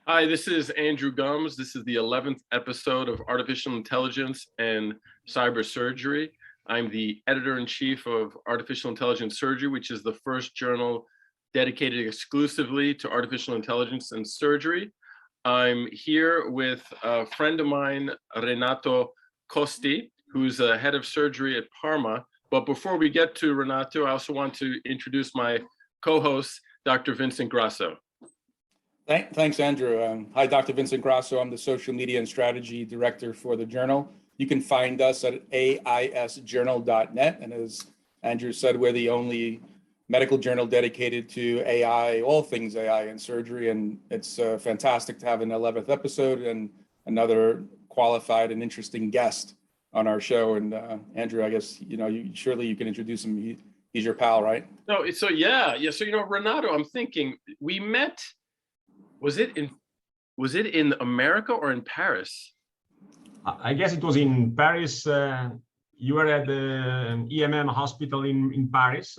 Hi, this is Andrew Gumbs. This is the 11th episode of Artificial Intelligence and Cybersurgery. I'm the editor-in-chief of Artificial Intelligence Surgery, which is the first journal dedicated exclusively to artificial intelligence and surgery. I'm here with a friend of mine, Renato Costi, who's a head of surgery at Parma. But before we get to Renato, I also want to introduce my co-host, Dr. Vincent Grasso. Thanks, Andrew. Hi, Dr. Vincent Grasso. I'm the social media and strategy director for the journal. You can find us at aisjournal.net. And as Andrew said, we're the only medical journal dedicated to AI, all things AI and surgery. And it's fantastic to have an 11th episode and another qualified and interesting guest on our show. And Andrew, I guess, surely you can introduce him. He's your pal, right? No, so Renato, I'm thinking we met. Was it in America or in Paris? I guess it was in Paris. You were at the EMM hospital in Paris,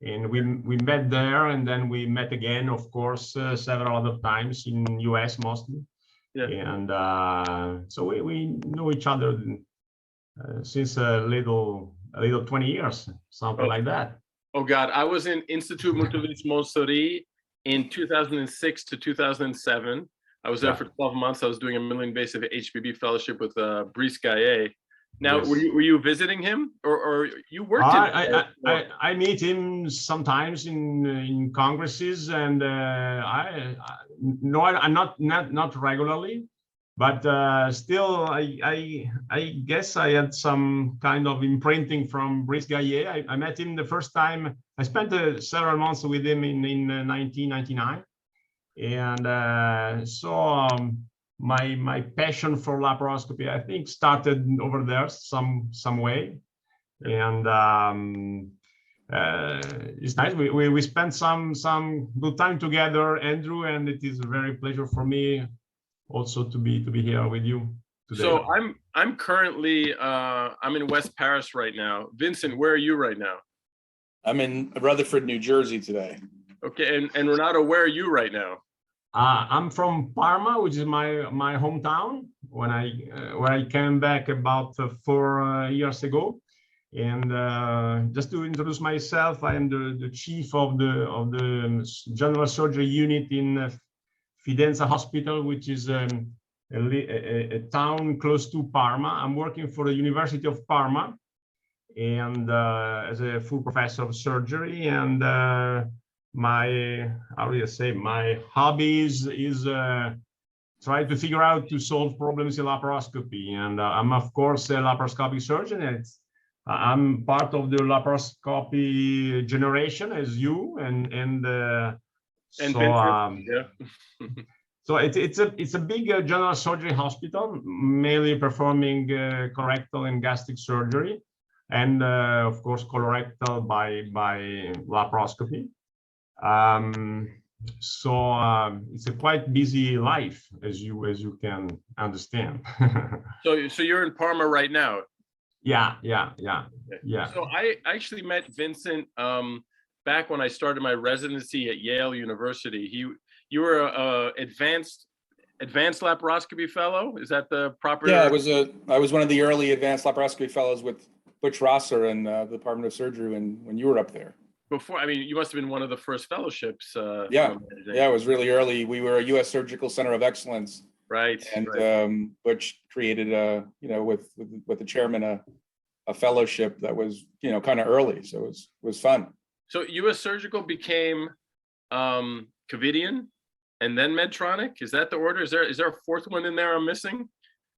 and we met there, and then we met again, of course, several other times in US mostly. Yeah. And so we know each other since a little 20 years, something like that. Oh God, I was in Institut Mutualiste Montsouris in 2006 to 2007. I was there for 12 months. I was doing a minimally invasive HPB fellowship with Brice Gaillet. Now, yes. were you visiting him, or you worked? I meet him sometimes in congresses, and I'm not regularly, but still I guess I had some kind of imprinting from Brice Gaillet. I met him the first time. I spent several months with him in 1999, and so my passion for laparoscopy, I think, started over there some way, and it's nice. We spent some good time together, Andrew, and it is a very pleasure for me also to be here with you today. So I'm currently I'm in West Paris right now. Vincent, where are you right now? I'm in Rutherford, New Jersey today. Okay, and Renato, where are you right now? I'm from Parma, which is my hometown. Where I came back about 4 years ago, and just to introduce myself, I am the chief of the general surgery unit in Fidenza Hospital, which is a town close to Parma. I'm working for the University of Parma, and as a full professor of surgery, and my hobby is try to figure out to solve problems in laparoscopy, and I'm of course a laparoscopic surgeon. I'm part of the laparoscopy generation as you, and so it's a big general surgery hospital, mainly performing colorectal and gastric surgery, and of course colorectal by laparoscopy. So it's a quite busy life, as you can understand. So you're in Parma right now? Yeah. So I actually met Vincent back when I started my residency at Yale University. You were a advanced laparoscopy fellow. Is that the proper? Yeah, I was one of the early advanced laparoscopy fellows with Butch Rosser in the Department of Surgery when you were up there. Before, I mean, you must have been one of the first fellowships. Yeah, it was really early. We were a U.S. Surgical Center of Excellence. Right. And Butch created with the chairman a fellowship that was kind of early, so it was fun. So U.S. Surgical became Covidian, and then Medtronic. Is that the order? Is there a fourth one in there I'm missing?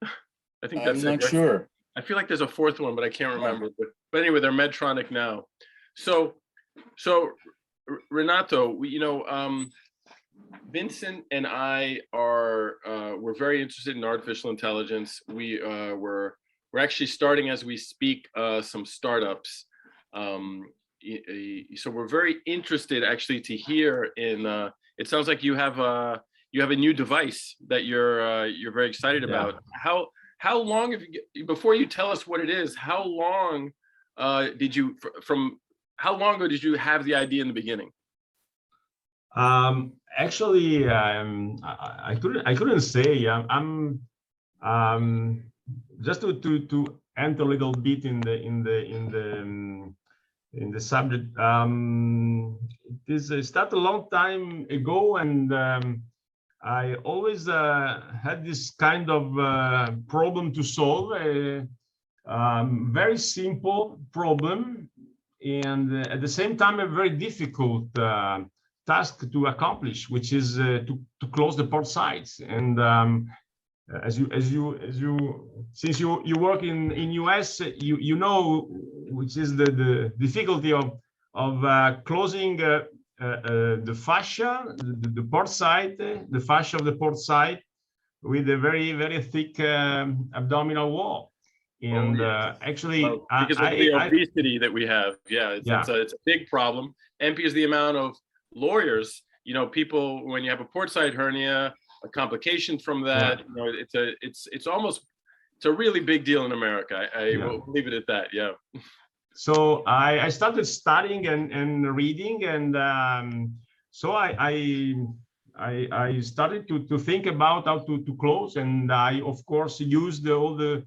I think that's. I'm not sure. I feel like there's a fourth one, but I can't remember. But anyway, they're Medtronic now. So Renato, Vincent and I we're very interested in artificial intelligence. We're actually starting as we speak some startups. So we're very interested actually to hear in. It sounds like you have a new device that you're very excited about. How long have you, before you tell us what it is? How long did you how long ago did you have the idea in the beginning? Actually, I couldn't say. Just to enter a little bit in the subject. It started a long time ago, and I always had this kind of problem to solve. Very simple problem, and at the same time a very difficult task to accomplish, which is to close the port sides. And as you since you work in US, you know which is the difficulty of closing the fascia, the port side, the fascia of the port side, with a very thick abdominal wall. And actually, because of the obesity that we have, it's a big problem. And because the amount of lawyers, people, when you have a port side hernia, a complication from that, it's a really big deal in America. I will leave it at that. Yeah. So I started studying and reading, and so I started to think about how to close, and I of course used all the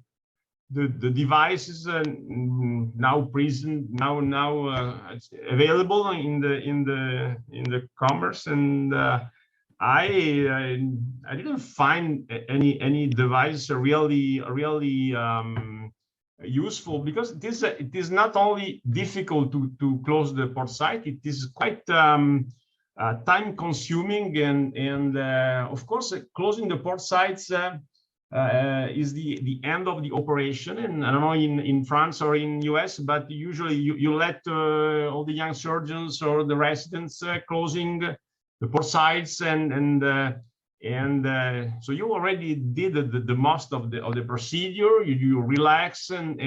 devices now available in the commerce, and I didn't find any device really useful, because it is not only difficult to close the port side, it is quite time consuming, and of course closing the port sides is the end of the operation. And I don't know in France or in US, but usually you let all the young surgeons or the residents closing the port sides, and so you already did the most of the procedure. You relax, and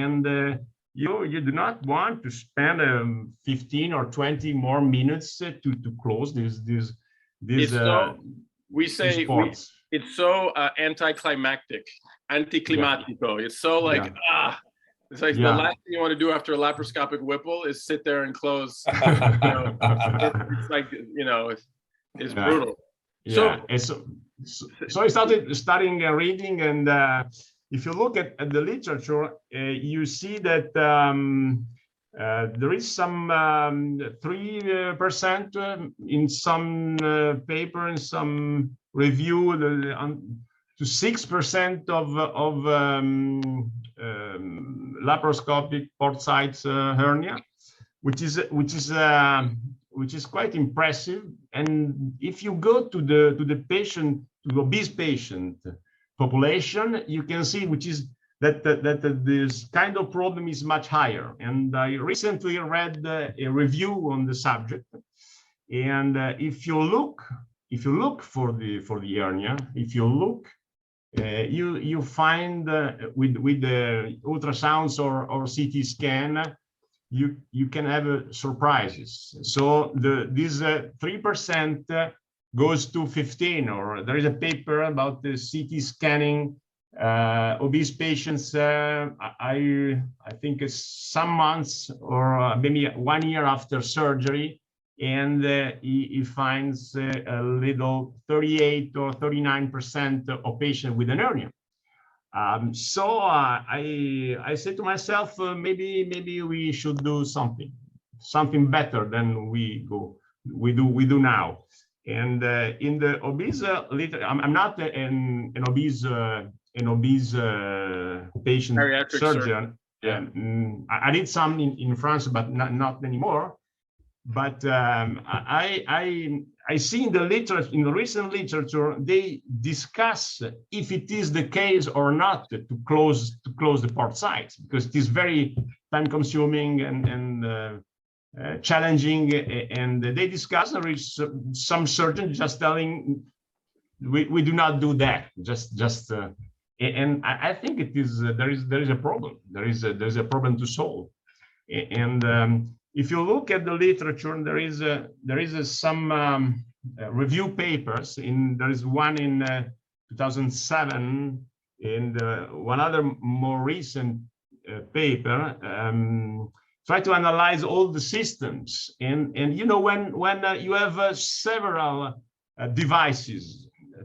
you do not want to spend 15 or 20 more minutes to close this. We say it's so anticlimactic, anticlimatico. It's so like it's like the last thing you want to do after a laparoscopic Whipple is sit there and close. It's like it's brutal. So I started studying and reading, and if you look at the literature, you see that there is some 3% in some paper, in some review, to 6% of laparoscopic port sides hernia, which is quite impressive. And if you go to the patient, to the obese patient population, you can see which is that this kind of problem is much higher. And I recently read a review on the subject, and if you look for the hernia, if you look, you find with the ultrasounds or CT scan, you can have surprises. So this 3% goes to 15, or there is a paper about the CT scanning obese patients. I think it's some months or maybe 1 year after surgery, and he finds a little 38 or 39% of patients with an hernia. So I said to myself, maybe we should do something better than we do now. And in the obese I'm not an obese patient surgeon. I did some in France, but not anymore. But I see in the literature, in the recent literature, they discuss if it is the case or not to close the port sides, because it is very time consuming and challenging. And they discuss, there is some surgeons just telling we do not do that. And I think it is there is a problem. There's a problem to solve. And if you look at the literature, there is some review papers. There is one in 2007, and one other more recent paper. try to analyze all the systems. And you know, when you have several devices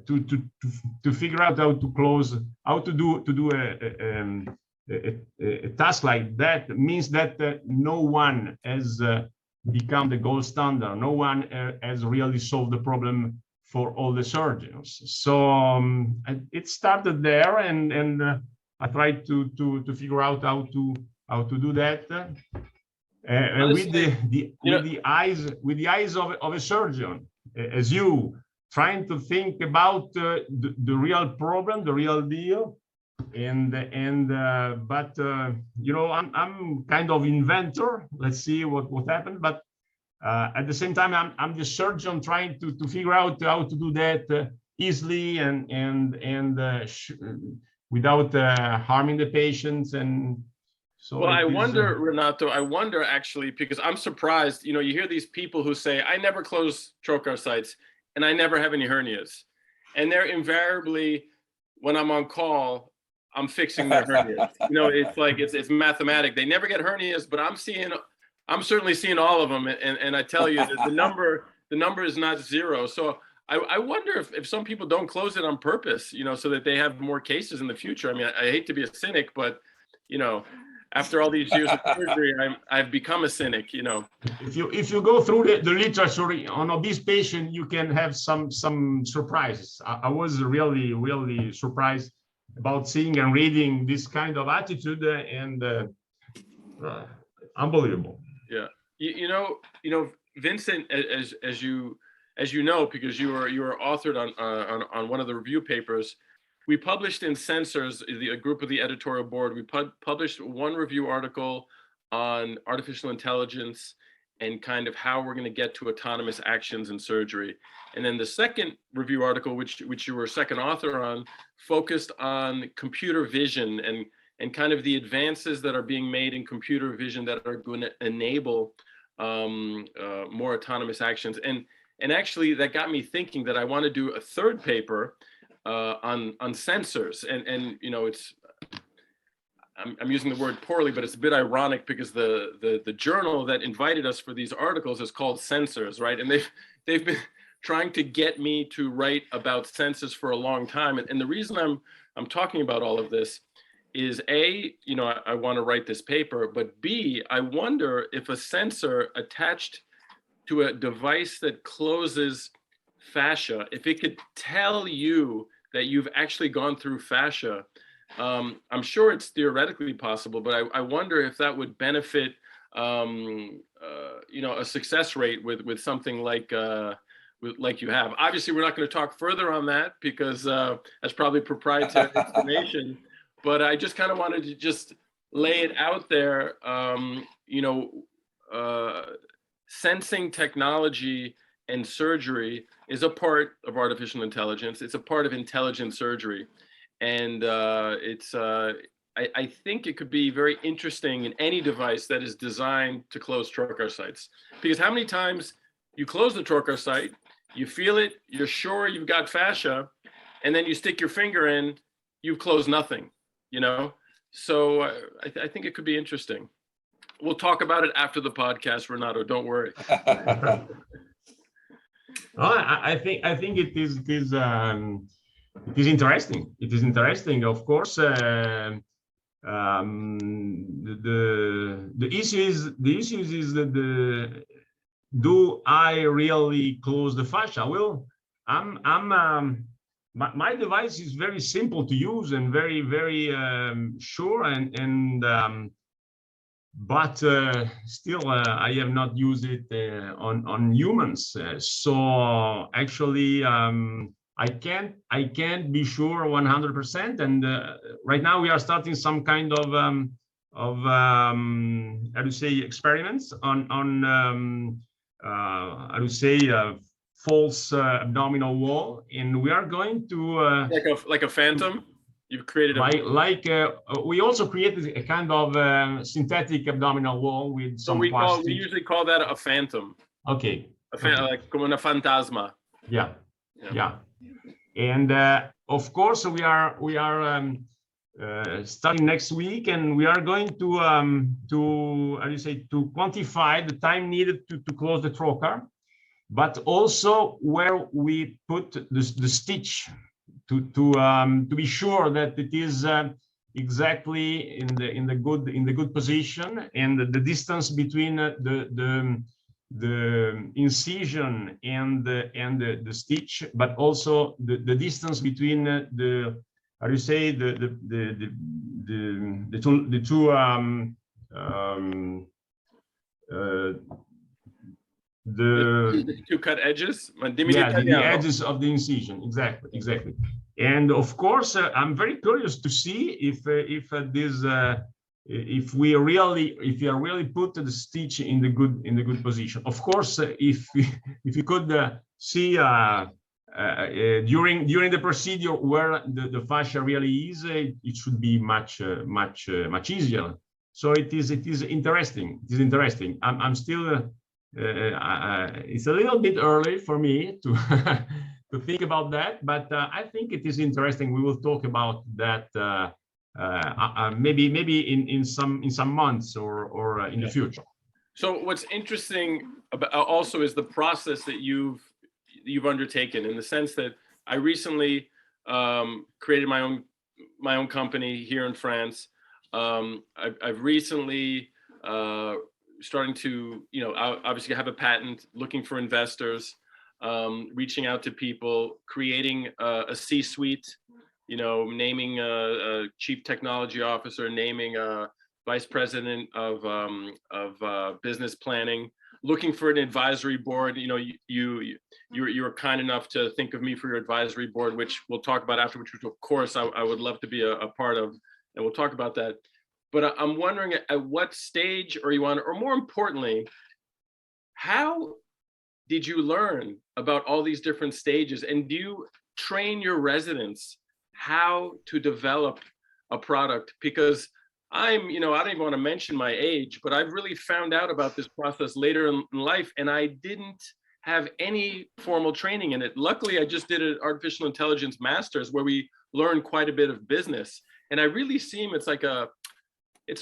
to figure out how to do a task like that, means that no one has become the gold standard. No one has really solved the problem for all the surgeons. So it started there, and I tried to figure out how to do that with the eyes of a surgeon, as you, trying to think about the real problem, the real deal. But you know, I'm kind of inventor. Let's see what happened. But at the same time, I'm the surgeon trying to figure out how to do that easily and without harming the patients. And so, well, I wonder, Renato, actually, because I'm surprised. You know, you hear these people who say, "I never close trocar sites, and I never have any hernias," and they're invariably, when I'm on call, I'm fixing their hernias. You know, it's like it's mathematic. They never get hernias, but I'm certainly seeing all of them. And I tell you that the number is not zero. So I wonder if some people don't close it on purpose, you know, so that they have more cases in the future. I mean, I hate to be a cynic, but you know, after all these years of surgery, I've become a cynic, you know. If you go through the literature on obese patient, you can have some surprises. I was really surprised about seeing and reading this kind of attitude, and unbelievable. Yeah, you know, Vincent, as you know, because you were authored on one of the review papers. We published in Censors, a group of the editorial board. We published one review article on artificial intelligence and kind of how we're going to get to autonomous actions in surgery. And then the second review article, which you were second author on, focused on computer vision and kind of the advances that are being made in computer vision that are going to enable more autonomous actions. And actually, that got me thinking that I want to do a third paper on sensors, and you know, I'm using the word poorly, but it's a bit ironic because the journal that invited us for these articles is called Sensors, right? And they've been trying to get me to write about sensors for a long time, and the reason I'm talking about all of this is A, you know, I want to write this paper, but B, I wonder if a sensor attached to a device that closes fascia, if it could tell you that you've actually gone through fascia. I'm sure it's theoretically possible, but I wonder if that would benefit, you know, a success rate with something like you have. Obviously, we're not going to talk further on that because that's probably proprietary information. But I just kind of wanted to just lay it out there. You know, sensing technology and surgery is a part of artificial intelligence. It's a part of intelligent surgery. And I think it could be very interesting in any device that is designed to close trocar sites. Because how many times you close the trocar site, you feel it, you're sure you've got fascia, and then you stick your finger in, you've closed nothing, you know? So I think it could be interesting. We'll talk about it after the podcast, Renato, don't worry. I think it is interesting. It is interesting, of course. The issue is that do I really close the fascia? Well, my device is very simple to use and very sure, but still I have not used it on humans. So actually, I can't be sure 100%. And right now we are starting some kind of how to say experiments on how to say false abdominal wall, and we are going to like a phantom. You've created we also created a kind of synthetic abdominal wall with some plastic. We usually call that a phantom. Okay. Like como una fantasma. Yeah. And of course we are starting next week, and we are going to how do you say, to quantify the time needed to close the trocar, but also where we put the stitch to be sure that it is exactly in the good position, and the distance between the incision and the stitch, but also the distance between the, how do you say, the two the two cut edges. Yeah, the edges of the incision, exactly. And of course, I'm very curious to see if we really put the stitch in the good position. Of course, if you could see during the procedure where the fascia really is, it should be much easier. So it is interesting. It is interesting. I'm still. It's a little bit early for me to to think about that, but I think it is interesting. We will talk about that maybe in some months or in the future. So what's interesting about also is the process that you've undertaken, in the sense that I recently created my own company here in France. I've recently starting to, obviously have a patent, looking for investors, reaching out to people, creating a C-suite, naming a chief technology officer, naming a vice president of business planning, looking for an advisory board. You were kind enough to think of me for your advisory board, which we'll talk about after, which of course I would love to be a part of, and we'll talk about that. But I'm wondering at what stage are you on, or more importantly, how did you learn about all these different stages? And do you train your residents how to develop a product? Because I don't even want to mention my age, but I've really found out about this process later in life, and I didn't have any formal training in it. Luckily, I just did an artificial intelligence master's where we learned quite a bit of business. And I really seem it's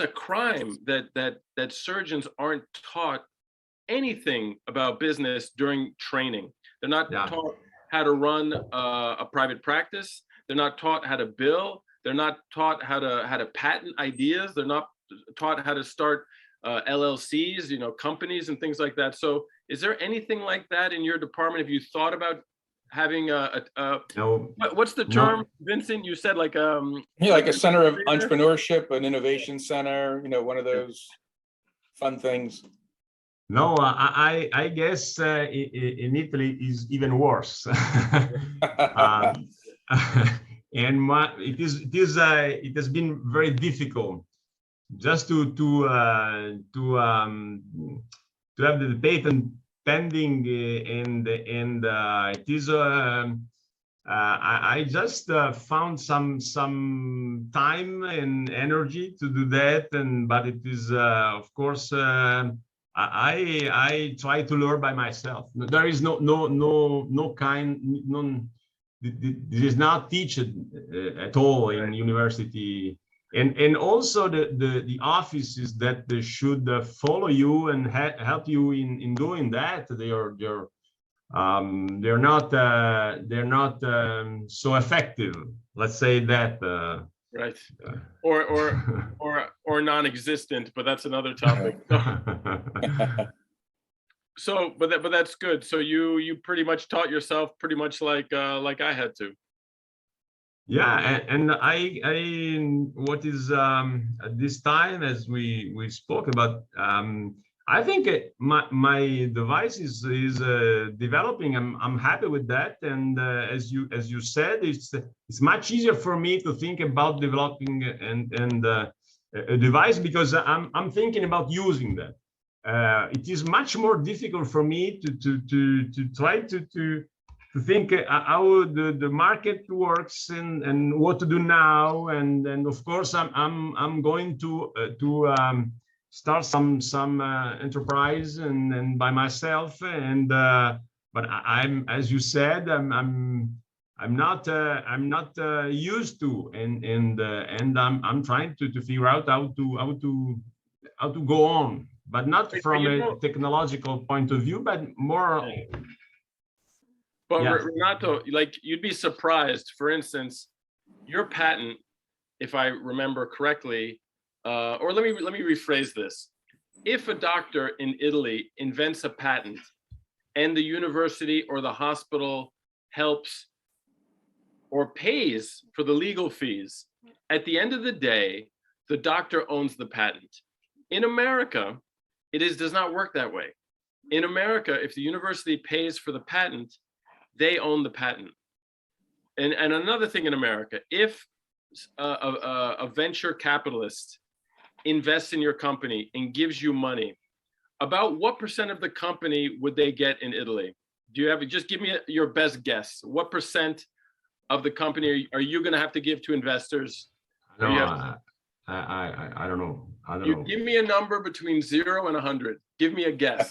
a crime that surgeons aren't taught anything about business during training. They're not taught how to run a private practice. They're not taught how to bill. They're not taught how to patent ideas. They're not taught how to start LLCs, companies and things like that. So is there anything like that in your department? Have you thought about having no, what's the term, Vincent? You said like like a center of entrepreneurship, an innovation center, one of those fun things. No, I guess in Italy is even worse. And it has been very difficult just to have the patent pending, and it is I just found some time and energy to do that, but it is of course I try to learn by myself. There is this is not taught at all in university, and also the offices that they should follow you and help you in doing that. They're not so effective. Let's say that. Right. Or non-existent, but that's another topic. So, but that's good. So you pretty much taught yourself pretty much like I had to. Yeah, and I what is at this time, as we spoke about, I think my device is developing. I'm happy with that, and as you said, it's much easier for me to think about developing and a device, because I'm thinking about using that. It is much more difficult for me to try to think how the market works and what to do now, and of course I'm going to start some enterprise and by myself, and but I'm, as you said, I'm I'm not used to, and I'm trying to figure out how to go on, but not from a technological point of view, but more. But Yeah. Renato, like, you'd be surprised. For instance, your patent, if I remember correctly, or let me rephrase this. If a doctor in Italy invents a patent and the university or the hospital helps or pays for the legal fees, at the end of the day, the doctor owns the patent. In America, does not work that way. In America, if the university pays for the patent, they own the patent. And another thing in America, if a venture capitalist invests in your company and gives you money, about what percent of the company would they get in Italy? Do you have, just give me your best guess. What percent of the company are you going to have to give to investors? No, I don't know. I don't know. Give me a number between 0 and 100. Give me a guess.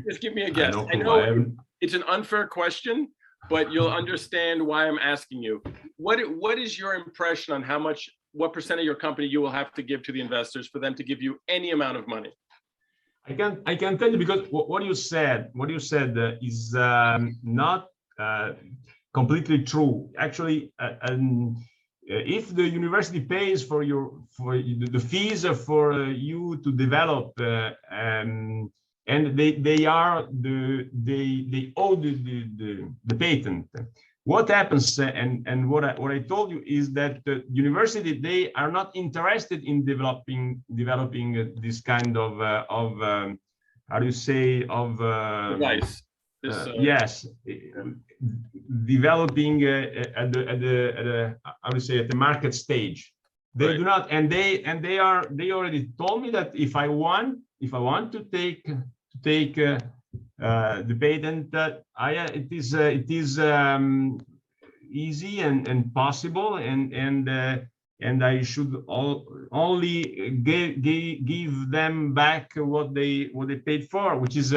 Just give me a guess. I know it's an unfair question, but you'll understand why I'm asking you. What is your impression on what percent of your company you will have to give to the investors for them to give you any amount of money? I can tell you, because what you said is not completely true. Actually, if the university pays for the fees for you to develop, and they owe the patent. What happens, and what I told you is that the university, they are not interested in developing this kind of how do you say, of device. Yes, developing at the how do you say, at the market stage. They do not, and they already told me that if I want to take the patent, that it is easy and possible, and I should only give them back what they paid for, which is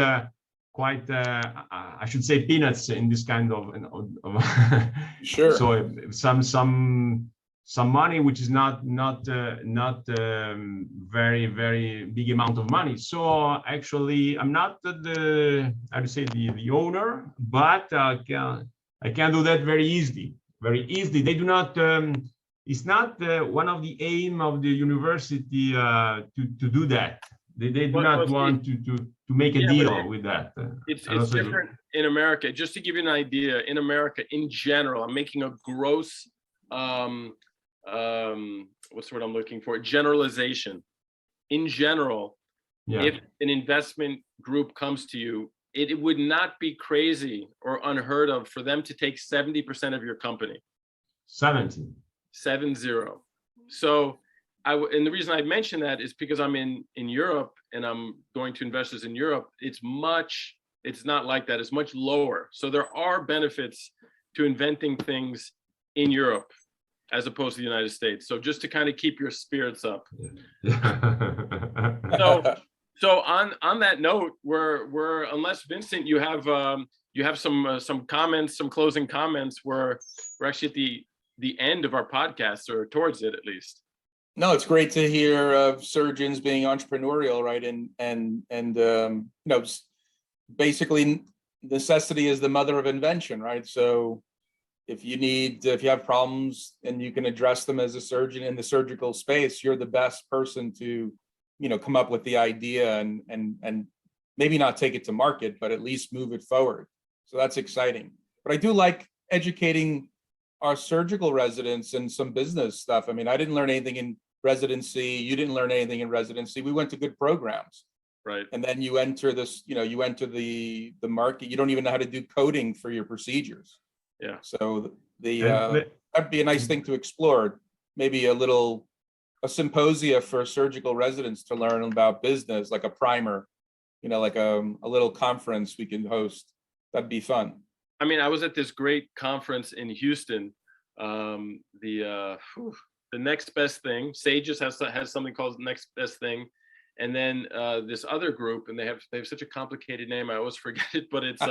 quite I should say peanuts in this kind of Sure. So some money, which is not very, very big amount of money. So actually, I'm not the owner, but I can do that very easily. They do not. It's not one of the aim of the university to do that. They do not want to make a deal with that. It's different in America. Just to give you an idea, in America, in general, I'm making a gross what's the word I'm looking for? Generalization. In general, if an investment group comes to you, it would not be crazy or unheard of for them to take 70% of your company. 70. So and the reason I mention that is because I'm in Europe and I'm going to investors in Europe. It's not like that. It's much lower. So there are benefits to inventing things in Europe as opposed to the United States. So just to kind of keep your spirits up. So on that note, we're unless Vincent, you have some comments, some closing comments. We're actually at the end of our podcast, or towards it at least. No, it's great to hear of surgeons being entrepreneurial, right? And basically necessity is the mother of invention, right? So if you have problems and you can address them as a surgeon in the surgical space, you're the best person to, come up with the idea and maybe not take it to market, but at least move it forward. So that's exciting. But I do like educating our surgical residents and some business stuff. I mean, I didn't learn anything in residency. You didn't learn anything in residency. We went to good programs. Right. And then you enter this, you enter the market. You don't even know how to do coding for your procedures. Yeah. So that'd be a nice thing to explore. Maybe a symposia for surgical residents to learn about business, like a primer, like a little conference we can host. That'd be fun. I mean, I was at this great conference in Houston. The next best thing. Sages has something called Next Best Thing, and then this other group, and they have such a complicated name. I always forget it, but it's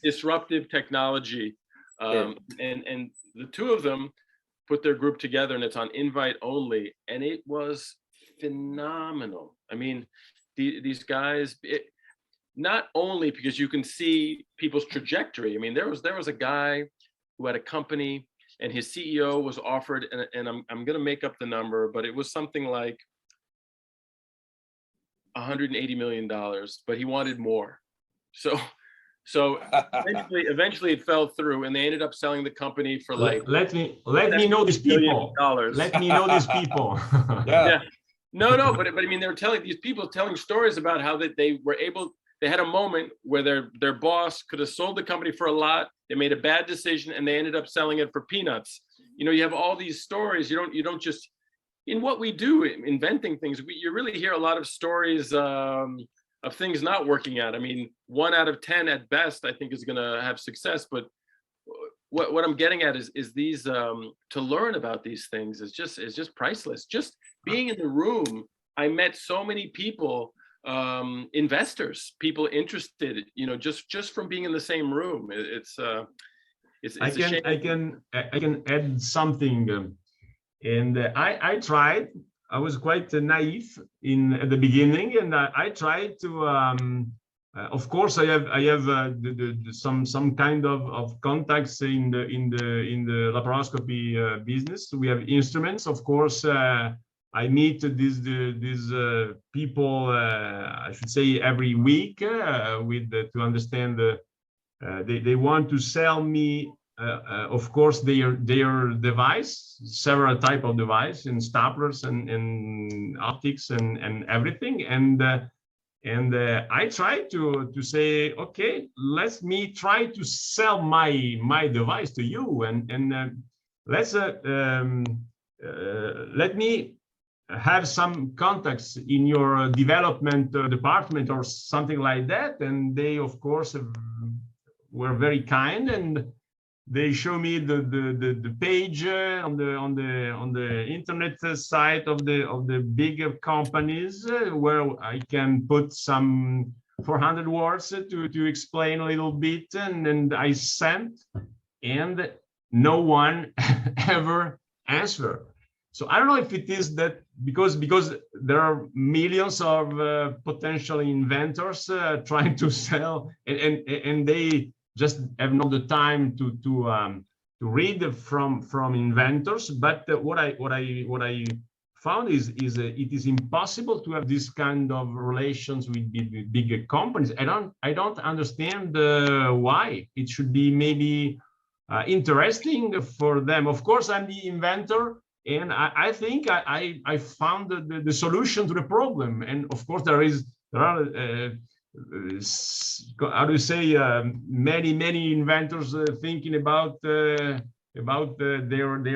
disruptive technology. And the two of them put their group together, and it's on invite only, and it was phenomenal. I mean, these guys, not only because you can see people's trajectory. I mean, there was a guy who had a company, and his CEO was offered, and I'm going to make up the number, but it was something like $180 million, but he wanted more. So eventually it fell through, and they ended up selling the company for like. Let me know these people. Let me know these people. Yeah. No, but I mean, they were telling stories about how that they had a moment where their boss could have sold the company for a lot. They made a bad decision, and they ended up selling it for peanuts. You have all these stories. You don't just, in what we do, inventing things, you really hear a lot of stories of things not working out. I mean, 1 out of 10 at best, I think, is going to have success. But what I'm getting at is these to learn about these things is just priceless. Just being in the room, I met so many people, investors, people interested, just from being in the same room. It's a shame. I can add something, and I tried. I was quite naive at the beginning, and I tried to. Of course, I have some kind of contacts in the laparoscopy business. We have instruments, of course. I meet these people, I should say, every week to understand. They want to sell me, of course, their device, several type of device, and staplers and optics and everything. And I try to say, okay, let me try to sell my device to you, and let me have some contacts in your development department or something like that. And they, of course, were very kind, and they show me the page on the internet site of the bigger companies where I can put some 400 words to explain a little bit, and I sent, and no one ever answered. So I don't know if it is that because there are millions of potential inventors trying to sell, and they just have not the time to read from inventors. But what I found is it is impossible to have this kind of relations with bigger companies. I don't understand why. It should be maybe interesting for them. Of course, I'm the inventor, and I think I found the solution to the problem. And of course, there are how do you say, many inventors thinking about their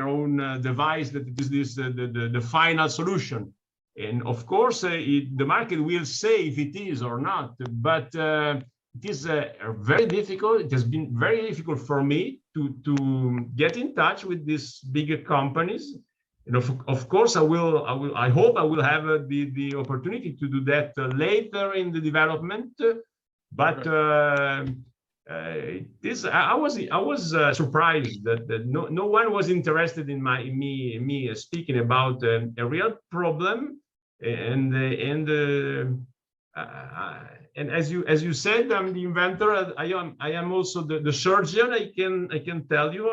own device, that it is the final solution. And of course, the market will say if it is or not. But it is very difficult. It has been very difficult for me to get in touch with these bigger companies. And of course, I hope I will have the opportunity to do that later in the development. But I was surprised that no one was interested in me speaking about a real problem. And as you said, I'm the inventor. I am also the surgeon. I can tell you.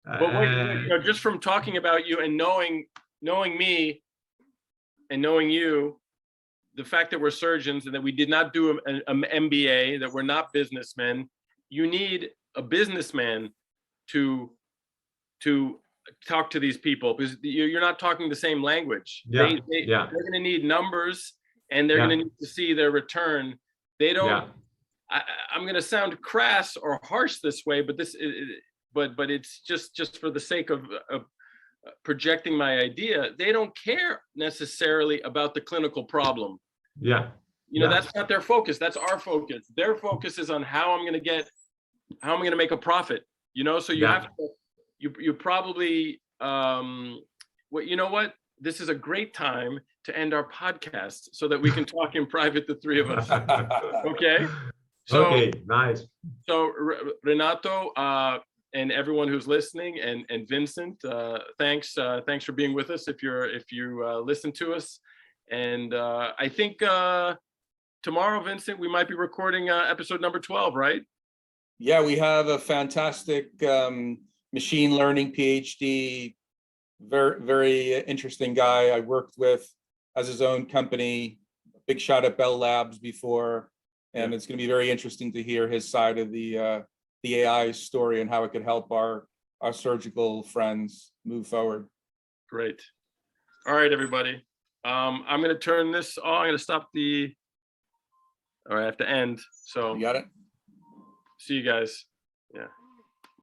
But wait, just from talking about you and knowing me and knowing you, the fact that we're surgeons and that we did not do an MBA, that we're not businessmen, you need a businessman to talk to these people, because you're not talking the same language. Yeah. They're going to need numbers, and they're going to need to see their return. They don't. Yeah. I'm going to sound crass or harsh this way, but but it's just for the sake of projecting my idea. They don't care necessarily about the clinical problem. Yeah. That's not their focus. That's our focus. Their focus is on how I'm going to make a profit. So you have to, you probably, you know what? This is a great time to end our podcast so that we can talk in private, the three of us. Okay. Okay, nice. So Renato, and everyone who's listening, and Vincent, thanks for being with us. If you listen to us, and I think tomorrow, Vincent, we might be recording episode number 12, right? Yeah, we have a fantastic machine learning PhD, very interesting guy I worked with, has his own company, big shot at Bell Labs before, and it's going to be very interesting to hear his side of the AI story and how it could help our surgical friends move forward. Great. All right, everybody. I'm going to turn this off. I'm going to stop the. All right, I have to end. So You got it? see you guys. Yeah.